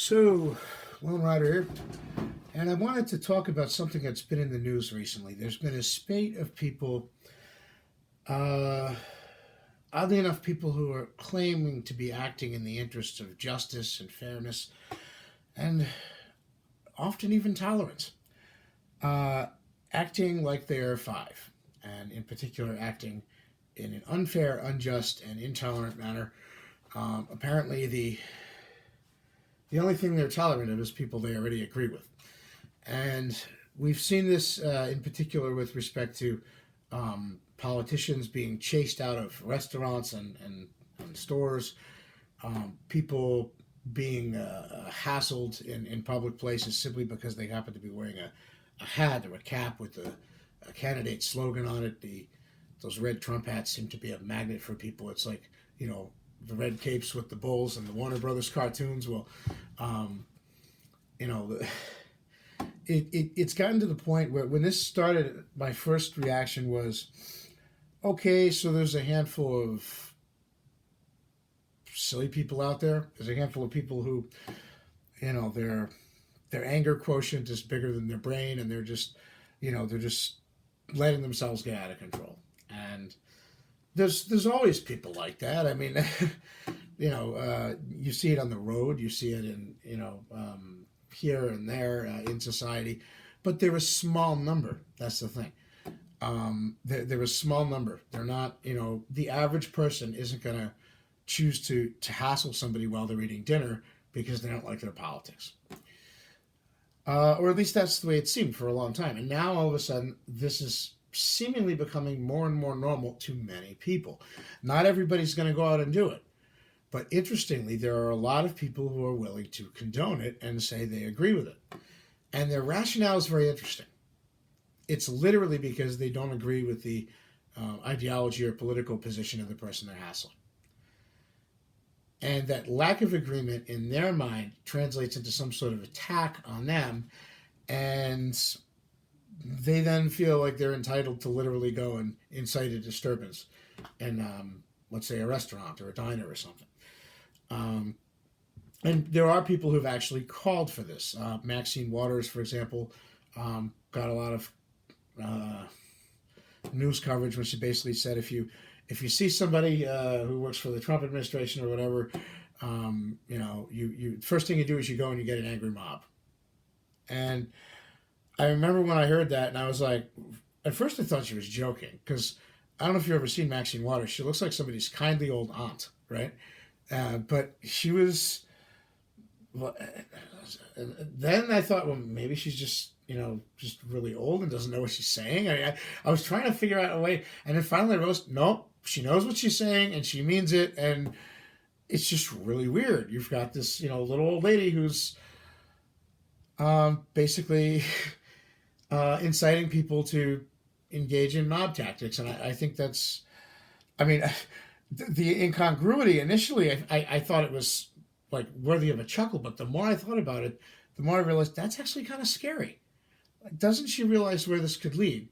So, Lone Rider here, and I wanted to talk about something that's been in the news recently. There's been a spate of people, uh, oddly enough, people who are claiming to be acting in the interests of justice and fairness, and often even tolerance, uh, acting like they are five, and in particular, acting in an unfair, unjust, and intolerant manner. Apparently, the only thing they're tolerant of is people they already agree with. And we've seen this in particular with respect to politicians being chased out of restaurants and stores, people being hassled in public places simply because they happen to be wearing a hat or a cap with a candidate slogan on it. Those red Trump hats seem to be a magnet for people. It's like, the red capes with the bulls and the Warner Brothers cartoons. Well, um, you know, it's gotten to the point where when this started, my first reaction was, okay, so there's a handful of silly people out there. There's a handful of people who, their anger quotient is bigger than their brain, and they're just letting themselves get out of control. And there's always people like that. I mean, you see it on the road, you see it in here and there in society, but they're a small number. That's the thing. They're a small number. They're not. The average person isn't going to choose to hassle somebody while they're eating dinner because they don't like their politics. Or at least that's the way it seemed for a long time. And now all of a sudden, this is seemingly becoming more and more normal to many people. Not everybody's going to go out and do it. But interestingly, there are a lot of people who are willing to condone it and say they agree with it. And their rationale is very interesting. It's literally because they don't agree with the ideology or political position of the person they're hassling. And that lack of agreement in their mind translates into some sort of attack on them. And they then feel like they're entitled to literally go and incite a disturbance in, let's say, a restaurant or a diner or something. And there are people who've actually called for this. Maxine Waters, for example, got a lot of news coverage when she basically said if you see somebody who works for the Trump administration or whatever, you first thing you do is you go and you get an angry mob. And I remember when I heard that, and I was like, at first I thought she was joking, because I don't know if you've ever seen Maxine Waters. She looks like somebody's kindly old aunt, right? But she was. Well, then I thought, well, maybe she's just really old and doesn't know what she's saying. I was trying to figure out a way, and then finally I realized, nope, she knows what she's saying and she means it, and it's just really weird. You've got this, little old lady who's basically inciting people to engage in mob tactics, and I think that's, I mean, the incongruity initially, I thought it was like worthy of a chuckle, but the more I thought about it, the more I realized that's actually kind of scary. Doesn't she realize where this could lead?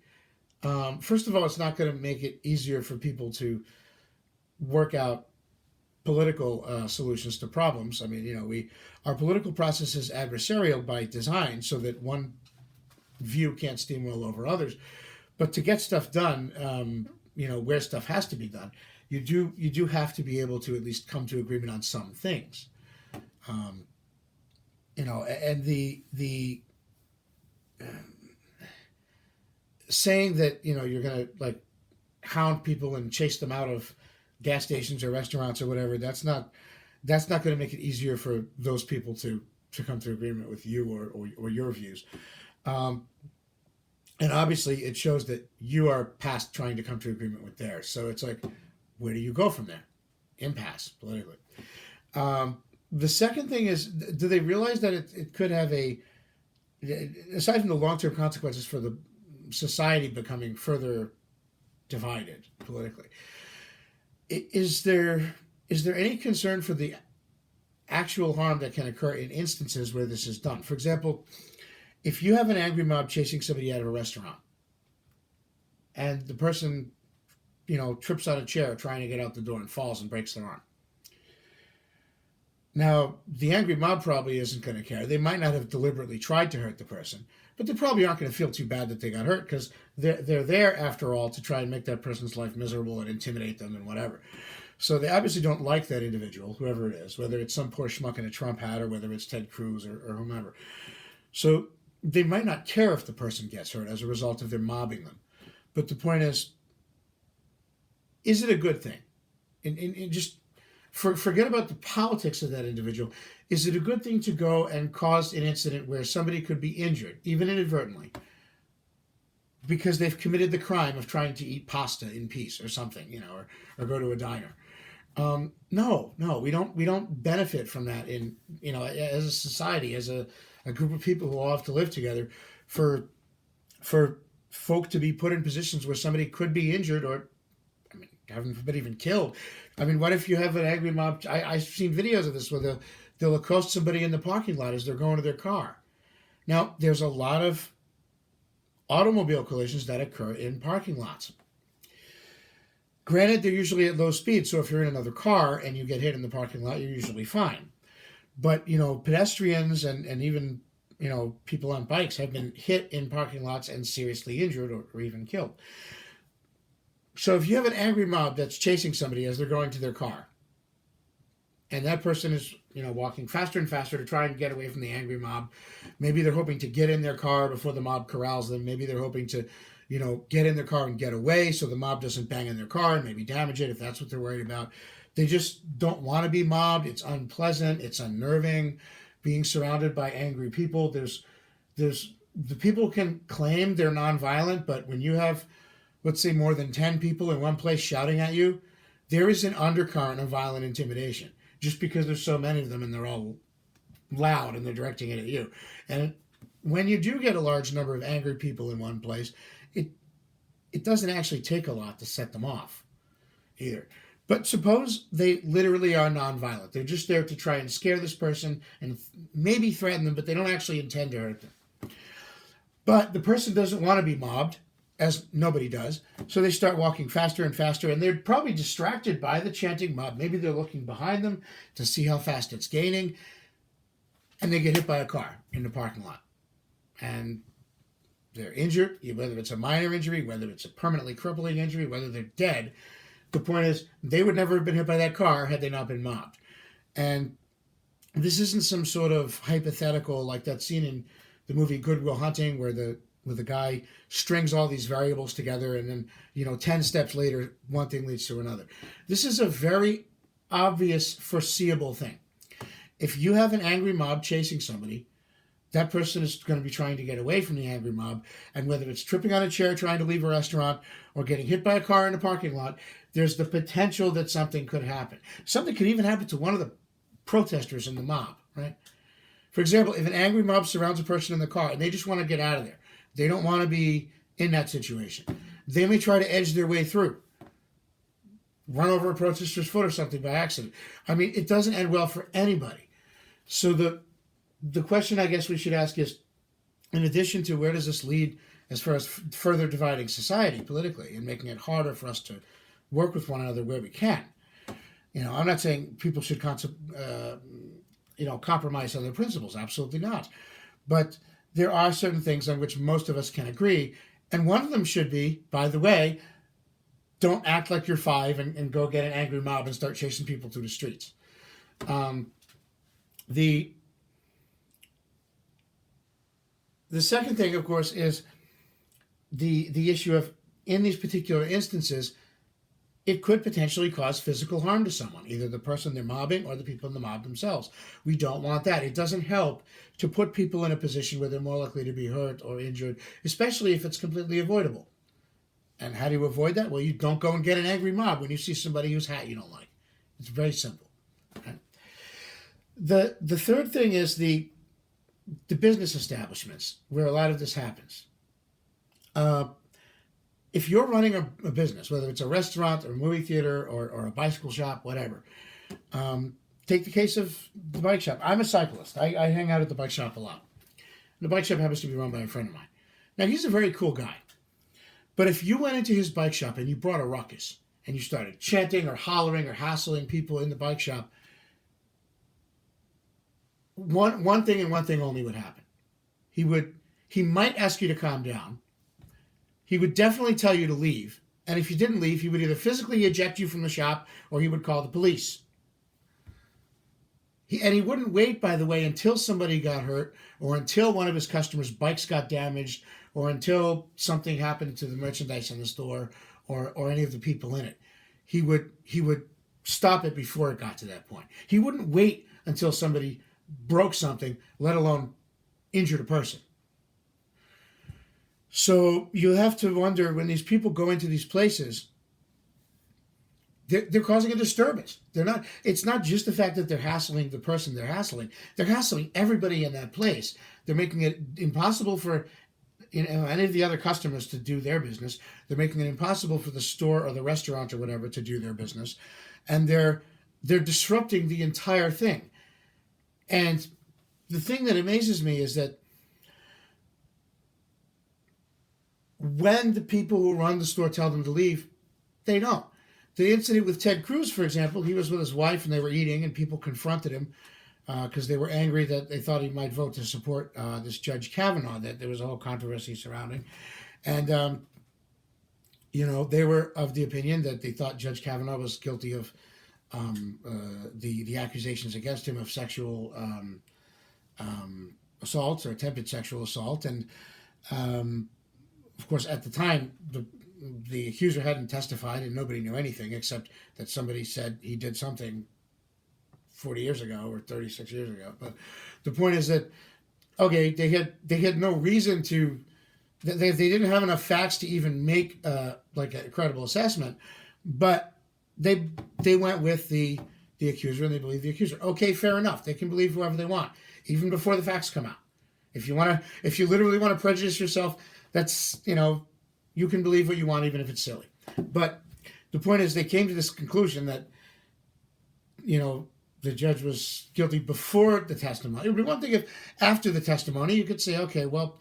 First of all, it's not going to make it easier for people to work out political solutions to problems. I mean, our political process is adversarial by design, so that one view can't steamroll over others. But to get stuff done, where stuff has to be done, you do have to be able to at least come to agreement on some things. And the saying that you're gonna like hound people and chase them out of gas stations or restaurants or whatever. That's not going to make it easier for those people to come to agreement with you or your views. And obviously, it shows that you are past trying to come to agreement with theirs. So it's like, where do you go from there? Impasse politically. The second thing is, do they realize that it could have aside from the long-term consequences for the society becoming further divided politically, is there any concern for the actual harm that can occur in instances where this is done? For example, if you have an angry mob chasing somebody out of a restaurant and the person, trips on a chair trying to get out the door and falls and breaks their arm. Now, the angry mob probably isn't going to care. They might not have deliberately tried to hurt the person, but they probably aren't going to feel too bad that they got hurt because they're there, after all, to try and make that person's life miserable and intimidate them and whatever. So they obviously don't like that individual, whoever it is, whether it's some poor schmuck in a Trump hat or whether it's Ted Cruz or whomever. So they might not care if the person gets hurt as a result of their mobbing them. But the point is it a good thing? And just forget about the politics of that individual. Is it a good thing to go and cause an incident where somebody could be injured, even inadvertently, because they've committed the crime of trying to eat pasta in peace or something, or go to a diner? No, we don't benefit from that as a society, as a group of people who all have to live together, for folk to be put in positions where somebody could be injured or, heaven forbid, even killed. What if you have an angry mob? I've seen videos of this where they'll accost somebody in the parking lot as they're going to their car. Now, there's a lot of automobile collisions that occur in parking lots. Granted, they're usually at low speed, so if you're in another car and you get hit in the parking lot, you're usually fine. But, pedestrians and even, people on bikes have been hit in parking lots and seriously injured or even killed. So if you have an angry mob that's chasing somebody as they're going to their car, and that person is, walking faster and faster to try and get away from the angry mob, maybe they're hoping to get in their car before the mob corrals them. Maybe they're hoping to, get in their car and get away so the mob doesn't bang in their car and maybe damage it if that's what they're worried about. They just don't want to be mobbed. It's unpleasant. It's unnerving being surrounded by angry people. There's the people can claim they're nonviolent, but when you have, let's say, more than 10 people in one place shouting at you, there is an undercurrent of violent intimidation just because there's so many of them and they're all loud and they're directing it at you. And when you do get a large number of angry people in one place, it doesn't actually take a lot to set them off either. But suppose they literally are nonviolent. They're just there to try and scare this person and maybe threaten them, but they don't actually intend to hurt them. But the person doesn't want to be mobbed, as nobody does, so they start walking faster and faster, and they're probably distracted by the chanting mob. Maybe they're looking behind them to see how fast it's gaining, and they get hit by a car in the parking lot. And they're injured, whether it's a minor injury, whether it's a permanently crippling injury, whether they're dead. The point is, they would never have been hit by that car had they not been mobbed. And this isn't some sort of hypothetical like that scene in the movie Good Will Hunting where the guy strings all these variables together and then, 10 steps later, one thing leads to another. This is a very obvious, foreseeable thing. If you have an angry mob chasing somebody, that person is going to be trying to get away from the angry mob, and whether it's tripping on a chair trying to leave a restaurant or getting hit by a car in a parking lot, there's the potential that something could happen. Something could even happen to one of the protesters in the mob, right? For example, if an angry mob surrounds a person in the car and they just want to get out of there, they don't want to be in that situation, they may try to edge their way through, run over a protester's foot or something by accident. It doesn't end well for anybody. So the question I guess we should ask is, in addition to where does this lead as far as further dividing society politically and making it harder for us to work with one another where we can. I'm not saying people should compromise on their principles. Absolutely not. But there are certain things on which most of us can agree. And one of them should be, by the way, don't act like you're 5 and go get an angry mob and start chasing people through the streets. The second thing, of course, is the issue of, in these particular instances, it could potentially cause physical harm to someone, either the person they're mobbing or the people in the mob themselves. We don't want that. It doesn't help to put people in a position where they're more likely to be hurt or injured, especially if it's completely avoidable. And how do you avoid that? Well, you don't go and get an angry mob when you see somebody whose hat you don't like. It's very simple. Okay? The third thing is the business establishments where a lot of this happens. If you're running a business, whether it's a restaurant or a movie theater or a bicycle shop, whatever, take the case of the bike shop. I'm a cyclist. I hang out at the bike shop a lot. The bike shop happens to be run by a friend of mine. Now, he's a very cool guy. But if you went into his bike shop and you brought a ruckus and you started chanting or hollering or hassling people in the bike shop, one thing and one thing only would happen. He might ask you to calm down. He would definitely tell you to leave. And if you didn't leave, he would either physically eject you from the shop or he would call the police. He wouldn't wait, by the way, until somebody got hurt or until one of his customers' bikes got damaged or until something happened to the merchandise in the store or any of the people in it. He would stop it before it got to that point. He wouldn't wait until somebody broke something, let alone injured a person. So you have to wonder, when these people go into these places, they're causing a disturbance. It's not just the fact that they're hassling the person they're hassling everybody in that place. They're making it impossible for any of the other customers to do their business. They're making it impossible for the store or the restaurant or whatever to do their business. And they're disrupting the entire thing. And the thing that amazes me is that when the people who run the store tell them to leave, they don't. The incident with Ted Cruz, for example, he was with his wife and they were eating and people confronted him because they were angry that they thought he might vote to support this Judge Kavanaugh, that there was a whole controversy surrounding. And, they were of the opinion that they thought Judge Kavanaugh was guilty of the accusations against him of sexual assaults or attempted sexual assault. And, of course, at the time, the accuser hadn't testified and nobody knew anything except that somebody said he did something 40 years ago or 36 years ago. But the point is that, okay, they had no reason to, they didn't have enough facts to even make like a credible assessment, but they went with the accuser and they believe the accuser. Okay, fair enough. They can believe whoever they want, even before the facts come out. If you literally want to prejudice yourself, that's, you can believe what you want, even if it's silly. But the point is, they came to this conclusion that, the judge was guilty before the testimony. It would be one thing if after the testimony you could say, okay, well,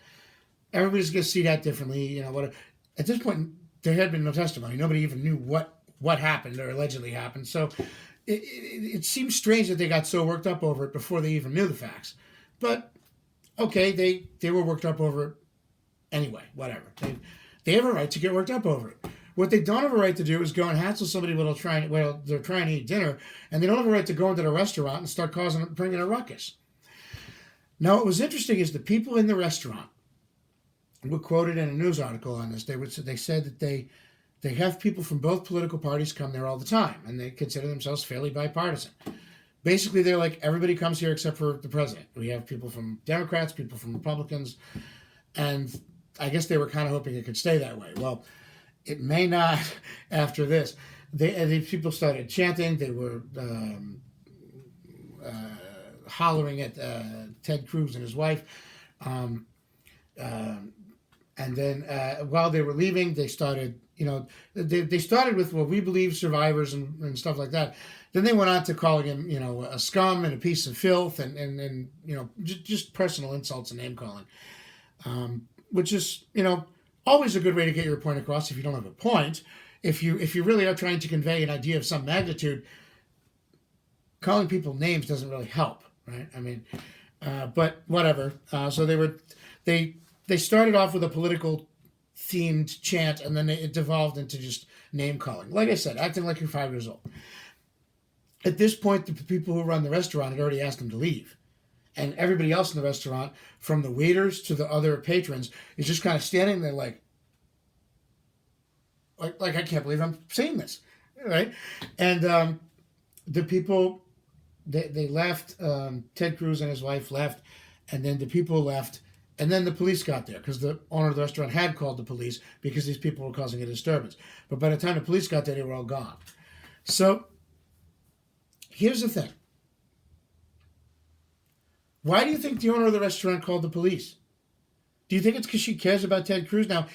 everybody's going to see that differently. At this point, there had been no testimony. Nobody even knew what happened or allegedly happened. So it seems strange that they got so worked up over it before they even knew the facts. But okay, they were worked up over it anyway. Whatever. They have a right to get worked up over it. What they don't have a right to do is go and hassle somebody while they're trying to eat dinner, and they don't have a right to go into the restaurant and start bringing a ruckus. Now, what was interesting is the people in the restaurant were quoted in a news article on this. They said that they have people from both political parties come there all the time, and they consider themselves fairly bipartisan. Basically, they're like, everybody comes here except for the president. We have people from Democrats, people from Republicans, and I guess they were kind of hoping it could stay that way. Well, it may not after this. These people started chanting. They were hollering at Ted Cruz and his wife. And then while they were leaving, they started, they started with, well, we believe survivors and stuff like that. Then they went on to calling him, a scum and a piece of filth and just personal insults and name calling. Which is, always a good way to get your point across if you don't have a point. If you really are trying to convey an idea of some magnitude, calling people names doesn't really help, right? I mean, but whatever. So they started off with a political themed chant, and then it devolved into just name calling. Like I said, acting like you're 5 years old. At this point, the people who run the restaurant had already asked them to leave. And everybody else in the restaurant, from the waiters to the other patrons, is just kind of standing there like I can't believe I'm saying this, right? And the people, they left. Ted Cruz and his wife left, and then the people left, and then the police got there because the owner of the restaurant had called the police because these people were causing a disturbance. But by the time the police got there, they were all gone. So here's the thing. Why do you think the owner of the restaurant called the police? Do you think it's because she cares about Ted Cruz? Now,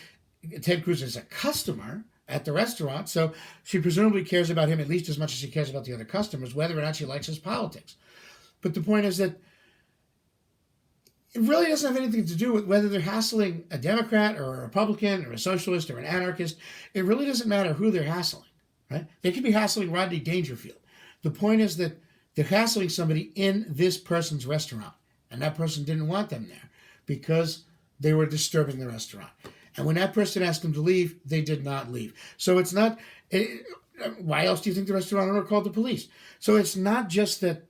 Ted Cruz is a customer at the restaurant, so she presumably cares about him at least as much as she cares about the other customers, whether or not she likes his politics. But the point is that it really doesn't have anything to do with whether they're hassling a Democrat or a Republican or a socialist or an anarchist. It really doesn't matter who they're hassling, right? They could be hassling Rodney Dangerfield. The point is that They're hassling somebody in this person's restaurant, and that person didn't want them there because they were disturbing the restaurant. And when that person asked them to leave, they did not leave. So it's not. Why else do you think the restaurant owner called the police? So it's not just that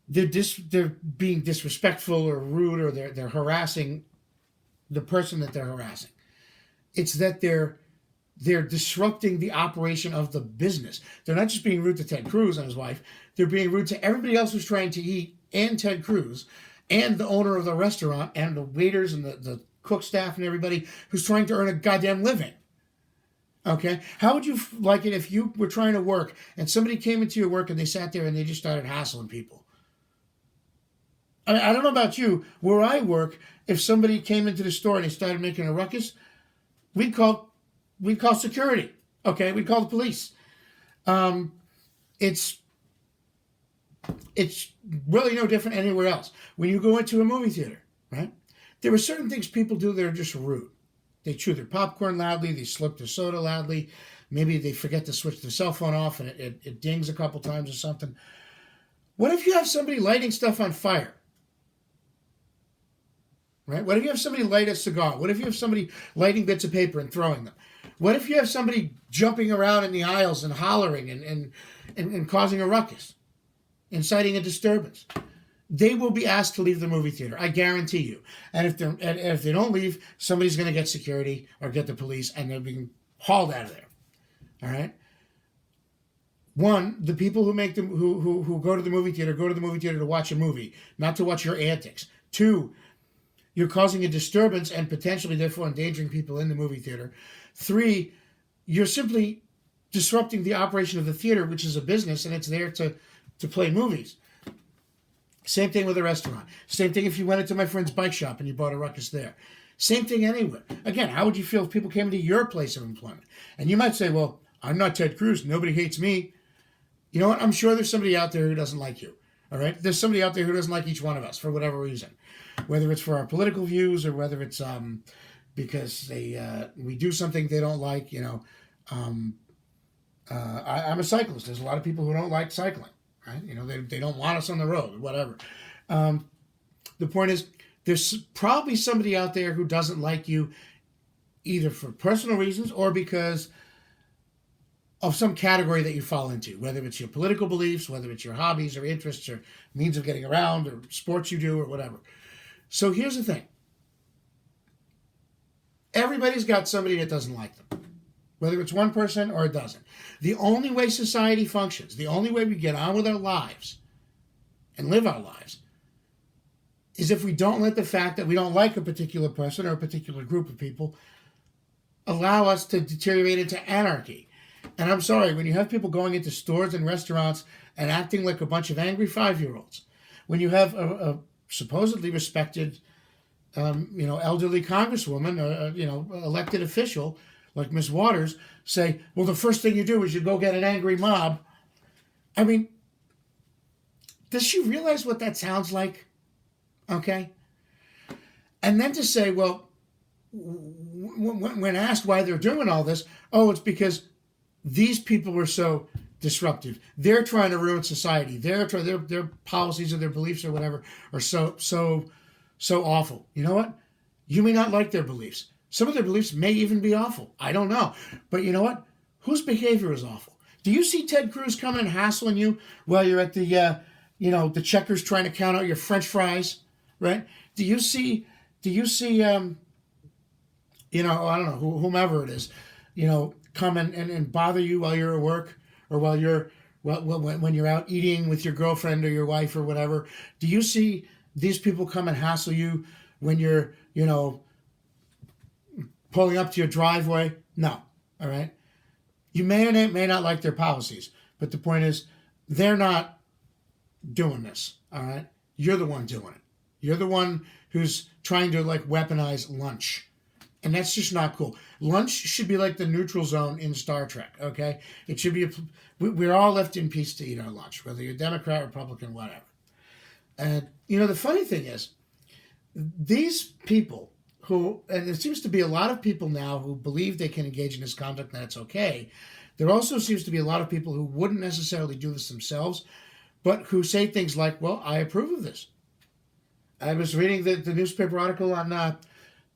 they're being disrespectful or rude, or they're harassing the person that they're harassing. It's that they're disrupting the operation of the business. They're not just being rude to Ted Cruz and his wife. They're being rude to everybody else who's trying to eat, and Ted Cruz, and the owner of the restaurant, and the waiters, and the cook staff, and everybody who's trying to earn a goddamn living. Okay? How would you like it if you were trying to work, and somebody came into your work, and they sat there, and they just started hassling people? I mean, I don't know about you. Where I work, if somebody came into the store and they started making a ruckus, we'd call security. Okay, we'd call the police. It's really no different anywhere else. When you go into a movie theater, right? There are certain things people do that are just rude. They chew their popcorn loudly. They slurp their soda loudly. Maybe they forget to switch their cell phone off and it dings a couple times or something. What if you have somebody lighting stuff on fire? Right? What if you have somebody light a cigar? What if you have somebody lighting bits of paper and throwing them? What if you have somebody jumping around in the aisles and hollering and causing a ruckus, inciting a disturbance? They will be asked to leave the movie theater. I guarantee you. And if they don't leave, somebody's going to get security or get the police, and they're being hauled out of there. All right. One, the people who make them who go to the movie theater to watch a movie, not to watch your antics. Two, you're causing a disturbance and potentially, therefore, endangering people in the movie theater. Three, you're simply disrupting the operation of the theater, which is a business, and it's there to play movies. Same thing with a restaurant. Same thing if you went into my friend's bike shop and you bought a ruckus there. Same thing anywhere. Again, how would you feel if people came into your place of employment? And you might say, well, I'm not Ted Cruz. Nobody hates me. You know what? I'm sure there's somebody out there who doesn't like you. All right? There's somebody out there who doesn't like each one of us for whatever reason. Whether it's for our political views or whether it's because we do something they don't like. You know, I'm a cyclist. There's a lot of people who don't like cycling. Right? You know, they don't want us on the road or whatever. The point is, there's probably somebody out there who doesn't like you either for personal reasons or because of some category that you fall into, whether it's your political beliefs, whether it's your hobbies or interests or means of getting around or sports you do or whatever. So here's the thing. Everybody's got somebody that doesn't like them, whether it's one person or a dozen. The only way society functions, the only way we get on with our lives and live our lives, is if we don't let the fact that we don't like a particular person or a particular group of people allow us to deteriorate into anarchy. And I'm sorry, when you have people going into stores and restaurants and acting like a bunch of angry 5-year-olds, when you have a supposedly respected, elderly congresswoman, elected official like Ms. Waters say, well, the first thing you do is you go get an angry mob. I mean, does she realize what that sounds like? Okay. And then to say, well, when asked why they're doing all this, oh, it's because these people were so disruptive. They're trying to ruin society. Their policies or their beliefs or whatever are so awful. You know what? You may not like their beliefs. Some of their beliefs may even be awful. I don't know. But you know what? Whose behavior is awful? Do you see Ted Cruz coming and hassling you while you're at the Checkers trying to count out your French fries, right? Do you see I don't know, whomever it is, come and bother you while you're at work or when you're out eating with your girlfriend or your wife or whatever? Do you see these people come and hassle you when you're, pulling up to your driveway? No. All right. You may or may not like their policies, but the point is they're not doing this. All right. You're the one doing it. You're the one who's trying to weaponize lunch. And that's just not cool. Lunch should be like the neutral zone in Star Trek. Okay. It should be, we're all left in peace to eat our lunch, whether you're Democrat, Republican, whatever. And, the funny thing is, these people and there seems to be a lot of people now who believe they can engage in this conduct and that's okay. There also seems to be a lot of people who wouldn't necessarily do this themselves, but who say things like, well, I approve of this. I was reading the newspaper article on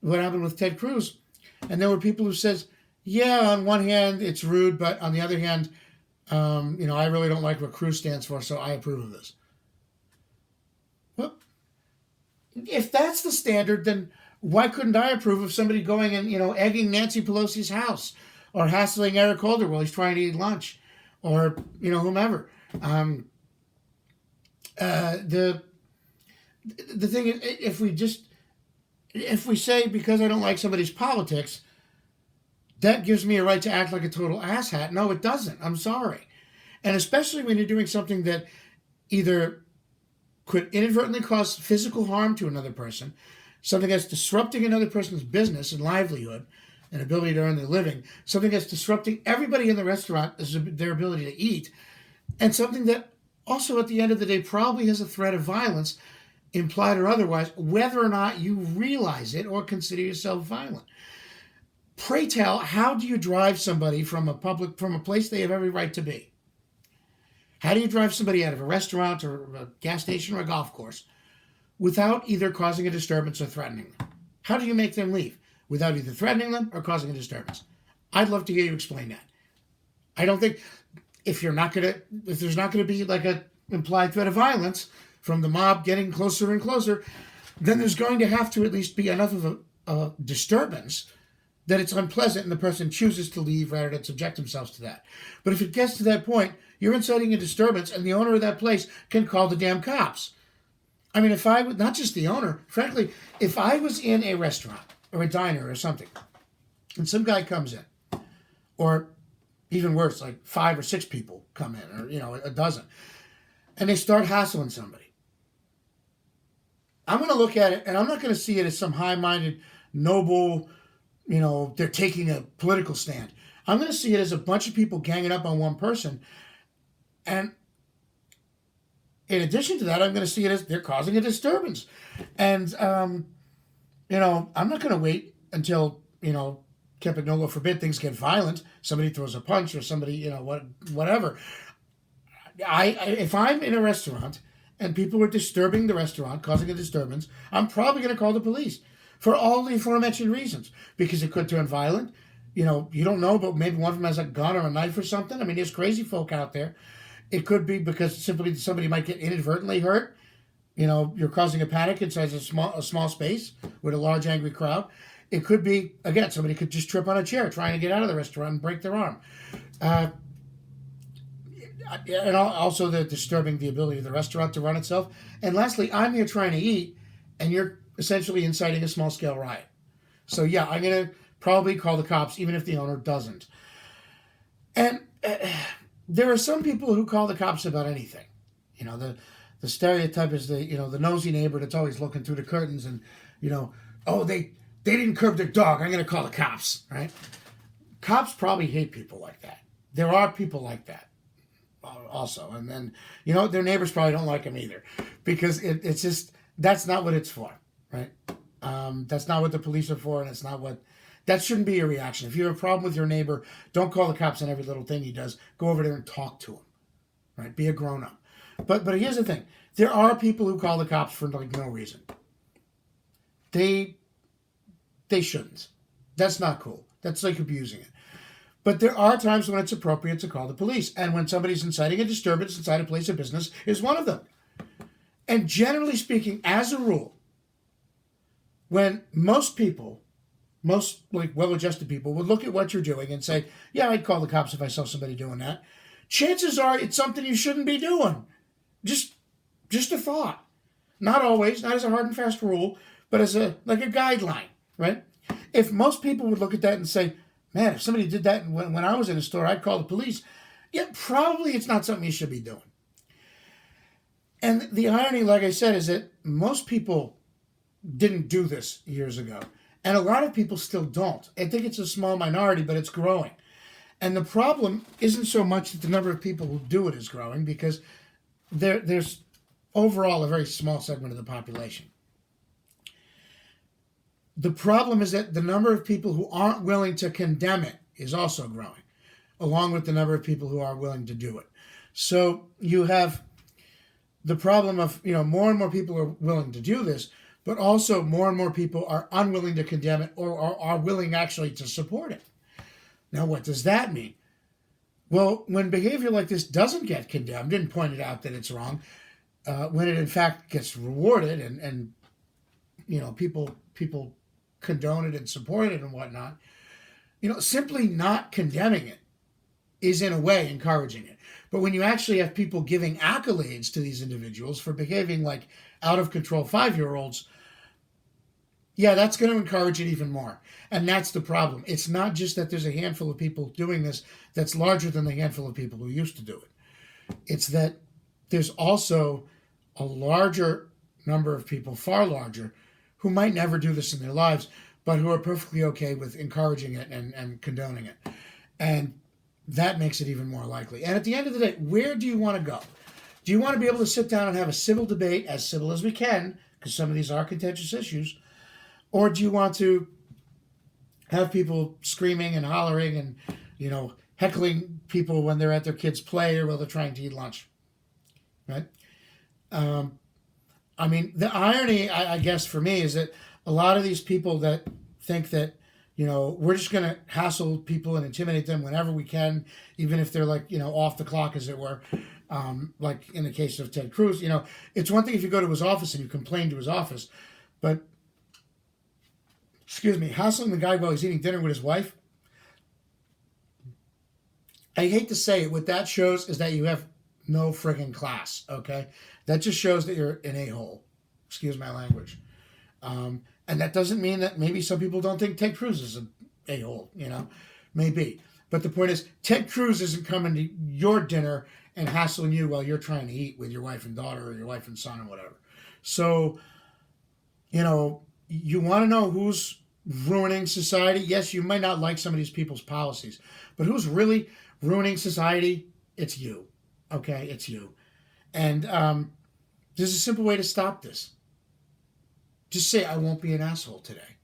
what happened with Ted Cruz, and there were people who says, yeah, on one hand it's rude, but on the other hand, I really don't like what Cruz stands for, so I approve of this. Well, if that's the standard, then why couldn't I approve of somebody going and egging Nancy Pelosi's house, or hassling Eric Holder while he's trying to eat lunch, or whomever? The thing is, if we say because I don't like somebody's politics, that gives me a right to act like a total asshat. No, it doesn't. I'm sorry. And especially when you're doing something that either could inadvertently cause physical harm to another person, something that's disrupting another person's business and livelihood and ability to earn their living, something that's disrupting everybody in the restaurant, their ability to eat, and something that also at the end of the day probably has a threat of violence, implied or otherwise, whether or not you realize it or consider yourself violent. Pray tell, how do you drive somebody from a place they have every right to be? How do you drive somebody out of a restaurant or a gas station or a golf course without either causing a disturbance or threatening them? How do you make them leave without either threatening them or causing a disturbance? I'd love to hear you explain that. I don't think if there's not going to be like a implied threat of violence from the mob getting closer and closer, then there's going to have to at least be enough of a disturbance that it's unpleasant and the person chooses to leave rather than subject themselves to that. But if it gets to that point, you're inciting a disturbance and the owner of that place can call the damn cops. I mean, if I would, not just the owner, frankly, if I was in a restaurant or a diner or something and some guy comes in, or even worse, like 5 or 6 people come in, or, a dozen, and they start hassling somebody, I'm going to look at it and I'm not going to see it as some high-minded, noble, they're taking a political stand. I'm going to see it as a bunch of people ganging up on one person. And in addition to that, I'm going to see it as they're causing a disturbance. And, I'm not going to wait until, Kepignola forbid, things get violent. Somebody throws a punch or somebody, whatever. If I'm in a restaurant and people are disturbing the restaurant, causing a disturbance, I'm probably going to call the police. For all the aforementioned reasons, because it could turn violent. You don't know, but maybe one of them has a gun or a knife or something. I mean, there's crazy folk out there. It could be because simply somebody might get inadvertently hurt. You're causing a panic inside a small space with a large angry crowd. It could be, again, somebody could just trip on a chair trying to get out of the restaurant and break their arm. And also they're disturbing the ability of the restaurant to run itself. And lastly, I'm here trying to eat, and you're essentially inciting a small-scale riot. So yeah, I'm going to probably call the cops, even if the owner doesn't. And there are some people who call the cops about anything. The stereotype is the nosy neighbor that's always looking through the curtains and, oh, they didn't curb their dog, I'm going to call the cops, right? Cops probably hate people like that. There are people like that also. And then, their neighbors probably don't like them either, because it's just, that's not what it's for. Right? That's not what the police are for, and it's not what... That shouldn't be your reaction. If you have a problem with your neighbor, don't call the cops on every little thing he does. Go over there and talk to him. Right? Be a grown-up. But here's the thing. There are people who call the cops for no reason. They shouldn't. That's not cool. That's like abusing it. But there are times when it's appropriate to call the police. And when somebody's inciting a disturbance inside a place of business is one of them. And generally speaking, as a rule, when most well-adjusted people would look at what you're doing and say, yeah, I'd call the cops if I saw somebody doing that, chances are it's something you shouldn't be doing. Just a thought. Not always, not as a hard and fast rule, but as a guideline, right? If most people would look at that and say, man, if somebody did that when I was in a store, I'd call the police. Yeah, probably it's not something you should be doing. And the irony, like I said, is that most people didn't do this years ago. And a lot of people still don't. I think it's a small minority, but it's growing. And the problem isn't so much that the number of people who do it is growing, because there's overall a very small segment of the population. The problem is that the number of people who aren't willing to condemn it is also growing, along with the number of people who are willing to do it. So you have the problem of, more and more people are willing to do this, but also more and more people are unwilling to condemn it or are willing actually to support it. Now, what does that mean? Well, when behavior like this doesn't get condemned and pointed out that it's wrong, when it in fact gets rewarded and people condone it and support it and whatnot, simply not condemning it is in a way encouraging it. But when you actually have people giving accolades to these individuals for behaving like out of control 5-year-olds, yeah, that's going to encourage it even more. And that's the problem. It's not just that there's a handful of people doing this that's larger than the handful of people who used to do it. It's that there's also a larger number of people, far larger, who might never do this in their lives, but who are perfectly okay with encouraging it and condoning it. And that makes it even more likely. And at the end of the day, where do you want to go? Do you want to be able to sit down and have a civil debate, as civil as we can, because some of these are contentious issues, or do you want to have people screaming and hollering and, heckling people when they're at their kids' play or while they're trying to eat lunch? Right? The irony, I guess, for me is that a lot of these people that think that, we're just going to hassle people and intimidate them whenever we can, even if they're like, off the clock, as it were. Like in the case of Ted Cruz, it's one thing if you go to his office and you complain to his office, but, hassling the guy while he's eating dinner with his wife, I hate to say it, what that shows is that you have no friggin' class, okay? That just shows that you're an a-hole. Excuse my language. And that doesn't mean that maybe some people don't think Ted Cruz is an a-hole, maybe. But the point is, Ted Cruz isn't coming to your dinner and hassling you while you're trying to eat with your wife and daughter or your wife and son or whatever. So, you want to know who's ruining society? Yes, you might not like some of these people's policies, but who's really ruining society? It's you. Okay, it's you. And there's a simple way to stop this. Just say, I won't be an asshole today.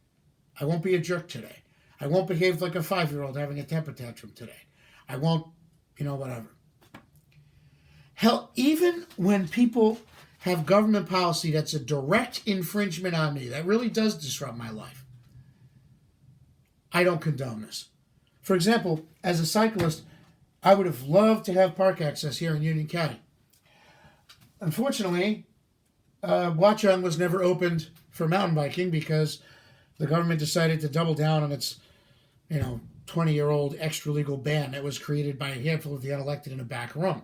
I won't be a jerk today. I won't behave like a 5-year-old having a temper tantrum today. I won't, whatever. Hell, even when people have government policy that's a direct infringement on me, that really does disrupt my life, I don't condone this. For example, as a cyclist, I would have loved to have park access here in Union County. Unfortunately, Watchung was never opened for mountain biking because the government decided to double down on its, 20-year-old extra-legal ban that was created by a handful of the unelected in a back room.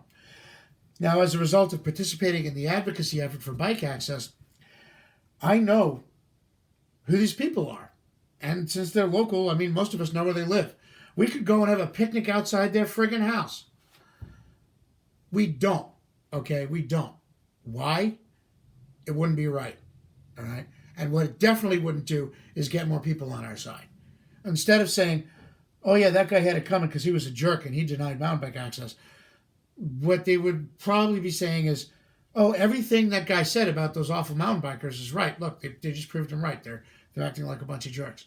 Now, as a result of participating in the advocacy effort for bike access, I know who these people are. And since they're local, most of us know where they live. We could go and have a picnic outside their friggin' house. We don't. Okay, we don't. Why? It wouldn't be right. All right? And what it definitely wouldn't do is get more people on our side. Instead of saying, oh yeah, that guy had it coming because he was a jerk and he denied mountain bike access, what they would probably be saying is, oh, everything that guy said about those awful mountain bikers is right. Look, they just proved him right. They're acting like a bunch of jerks.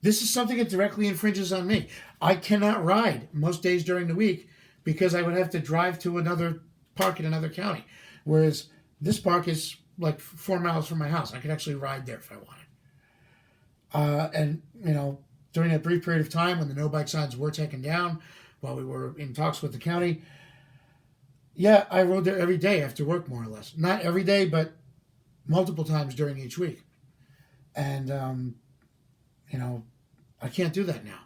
This is something that directly infringes on me. I cannot ride most days during the week because I would have to drive to another park in another county. Whereas this park is like 4 miles from my house. I could actually ride there if I wanted. During that brief period of time when the no bike signs were taken down, while we were in talks with the county, yeah, I rode there every day after work, more or less. Not every day, but multiple times during each week. And, I can't do that now.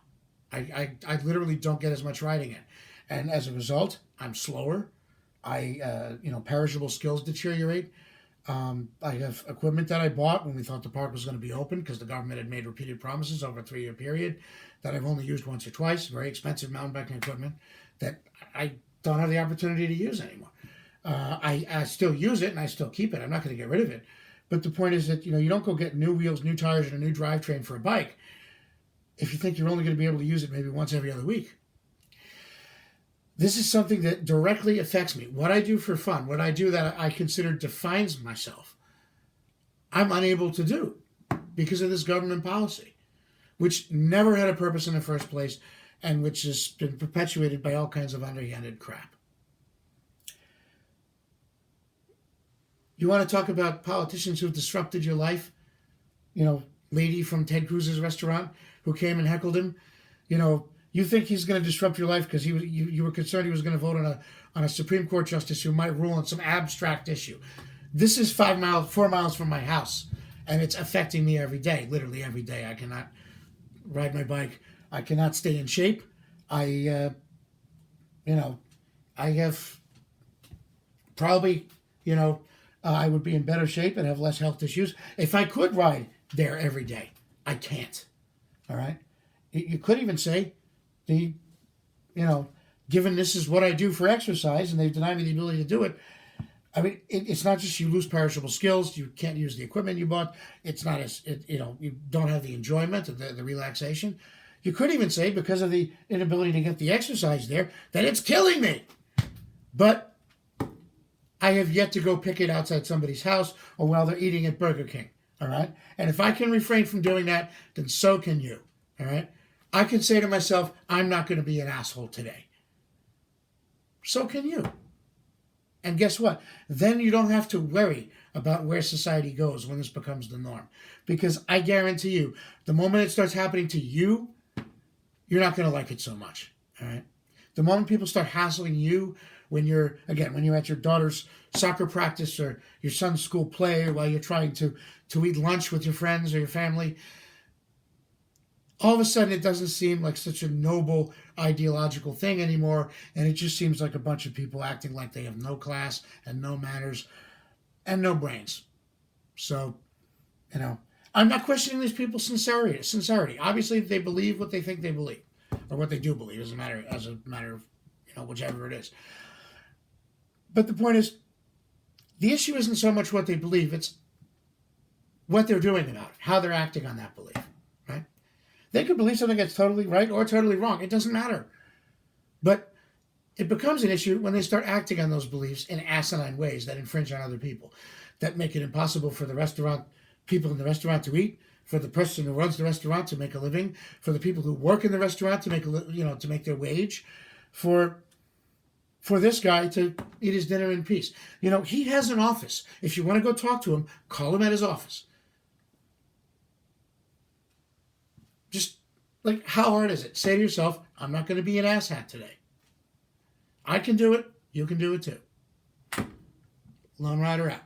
I literally don't get as much riding in. And as a result, I'm slower. Perishable skills deteriorate. I have equipment that I bought when we thought the park was going to be open because the government had made repeated promises over a 3-year period that I've only used once or twice. Very expensive mountain biking equipment that I don't have the opportunity to use anymore. I still use it and I still keep it. I'm not going to get rid of it. But the point is that, you don't go get new wheels, new tires, and a new drivetrain for a bike if you think you're only going to be able to use it maybe once every other week. This is something that directly affects me. What I do for fun, what I do that I consider defines myself, I'm unable to do because of this government policy, which never had a purpose in the first place and which has been perpetuated by all kinds of underhanded crap. You want to talk about politicians who've disrupted your life? You know, lady from Ted Cruz's restaurant who came and heckled him. You know, you think he's going to disrupt your life because you were concerned he was going to vote on a Supreme Court justice who might rule on some abstract issue. This is 4 miles from my house, and it's affecting me every day, literally every day. I cannot ride my bike. I cannot stay in shape. I have probably, I would be in better shape and have less health issues if I could ride there every day. I can't. All right. You could even say given this is what I do for exercise and they've denied me the ability to do it. I mean, it's not just you lose perishable skills. You can't use the equipment you bought. It's not you don't have the enjoyment of the relaxation. You could even say because of the inability to get the exercise there that it's killing me. But I have yet to go pick it outside somebody's house or while they're eating at Burger King. All right. And if I can refrain from doing that, then so can you. All right. I can say to myself, I'm not going to be an asshole today. So can you. And guess what? Then you don't have to worry about where society goes when this becomes the norm. Because I guarantee you, the moment it starts happening to you, you're not going to like it so much. All right. The moment people start hassling you when you're at your daughter's soccer practice or your son's school play or while you're trying to eat lunch with your friends or your family, all of a sudden it doesn't seem like such a noble ideological thing anymore, and it just seems like a bunch of people acting like they have no class and no manners and no brains. So, I'm not questioning these people's sincerity. Obviously, they believe what they think they believe, or what they do believe, as a matter of whichever it is. But the point is, the issue isn't so much what they believe; it's what they're doing about it, how they're acting on that belief. Right? They could believe something that's totally right or totally wrong. It doesn't matter. But it becomes an issue when they start acting on those beliefs in asinine ways that infringe on other people, that make it impossible for the people in the restaurant to eat, for the person who runs the restaurant to make a living, for the people who work in the restaurant to make to make their wage, for this guy to eat his dinner in peace. He has an office. If you want to go talk to him, call him at his office. Just like, how hard is it? Say to yourself, I'm not going to be an asshat today. I can do it. You can do it too. Lone Rider out.